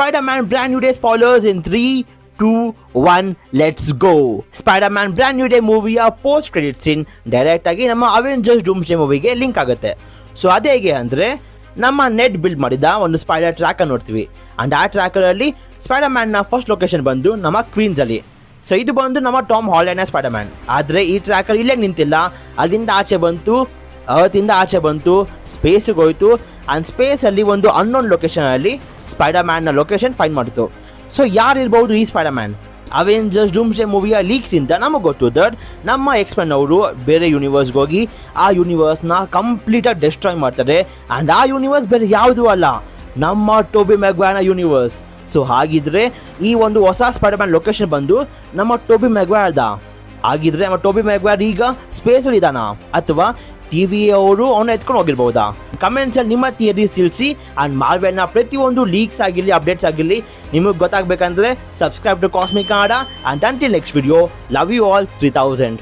Spider-Man Brand New Day spoilers in 3, 2, 1, let's go. Spider-Man Brand New Day ಮೂವಿಯ post credit scene direct ಆಗಿ ನಮ್ಮ Avengers Doomsday ಮೂವಿಗೆ link ಆಗುತ್ತೆ. So ಅದೇ ಹೇಗೆ ಅಂದರೆ ನಮ್ಮ ನೆಟ್ ಬಿಲ್ಡ್ ಮಾಡಿದ ಒಂದು ಸ್ಪೈಡರ್ ಟ್ರ್ಯಾಕರ್ ನೋಡ್ತೀವಿ. ಆ್ಯಂಡ್ ಆ ಟ್ರ್ಯಾಕರಲ್ಲಿ ಸ್ಪೈಡರ್-ಮ್ಯಾನ್ನ ಫಸ್ಟ್ ಲೊಕೇಶನ್ ಬಂದು ನಮ್ಮ ಕ್ವೀನ್ಸಲ್ಲಿ. ಸೊ ಇದು ಬಂದು ನಮ್ಮ ಟಾಮ್ ಹಾಲೆಂಡ್ನ ಸ್ಪೈಡರ್-ಮ್ಯಾನ್. ಆದರೆ ಈ ಟ್ರ್ಯಾಕರ್ ಇಲ್ಲೇ ನಿಂತಿಲ್ಲ, ಅಲ್ಲಿಂದ ಆಚೆ ಬಂತು, ಅರ್ತಿಂದ ಆಚೆ ಬಂತು, ಸ್ಪೇಸಿಗೆ ಹೋಯಿತು. ಆ್ಯಂಡ್ ಸ್ಪೇಸಲ್ಲಿ ಒಂದು ಅನ್ನೋನ್ ಲೊಕೇಶನಲ್ಲಿ ಸ್ಪೈಡರ್-ಮ್ಯಾನ್ನ ಲೊಕೇಶನ್ ಫೈಂಡ್ ಮಾಡಿತು. ಸೊ ಯಾರಿರ್ಬೋದು ಈ ಸ್ಪೈಡರ್-ಮ್ಯಾನ್? ಅವೆಂಜರ್ಸ್ ಡೂಮ್ಸ್ಡೇ ಮೂವಿಯ ಲೀಕ್ಸಿಂದ ನಮಗೆ ಗೊತ್ತು ದಟ್ ನಮ್ಮ ಎಕ್ಸ್ಮೆನ್ ಅವರು ಬೇರೆ ಯೂನಿವರ್ಸ್ಗೆ ಹೋಗಿ ಆ ಯೂನಿವರ್ಸ್ನ ಕಂಪ್ಲೀಟಾಗಿ ಡೆಸ್ಟ್ರಾಯ್ ಮಾಡ್ತಾರೆ. ಆ್ಯಂಡ್ ಆ ಯೂನಿವರ್ಸ್ ಬೇರೆ ಯಾವುದೂ ಅಲ್ಲ, ನಮ್ಮ ಟೋಬಿ ಮ್ಯಾಗ್ವೈರ್ನ ಯೂನಿವರ್ಸ್. ಸೊ ಹಾಗಿದ್ರೆ ಈ ಒಂದು ಹೊಸ ಸ್ಪೈಡರ್-ಮ್ಯಾನ್ ಲೊಕೇಶನ್ ಬಂದು ನಮ್ಮ ಟೋಬಿ ಮ್ಯಾಗ್ವೈರ್ದ. ಹಾಗಿದ್ರೆ ನಮ್ಮ ಟೋಬಿ ಮ್ಯಾಗ್ವೈರ್ ಈಗ ಸ್ಪೇಸಲ್ಲಿ ಇದ್ದಾನಾ, ಅಥವಾ ಟಿವಿ ಅವರು ಅವನ್ನ ಎತ್ಕೊಂಡು ಹೋಗಿರ್ಬೋದಾ? ಕಮೆಂಟ್ಸಲ್ಲಿ ನಿಮ್ಮ ಥಿಯರೀಸ್ ತಿಳಿಸಿ. ಆ್ಯಂಡ್ ಮಾರ್ವೆಲ್ನ ಪ್ರತಿಯೊಂದು ಲೀಕ್ಸ್ ಆಗಿರಲಿ, ಅಪ್ಡೇಟ್ಸ್ ಆಗಿರಲಿ ನಿಮಗೆ ಗೊತ್ತಾಗಬೇಕಂದ್ರೆ subscribe to cosmic Kannada. And until next video, love you all 3000.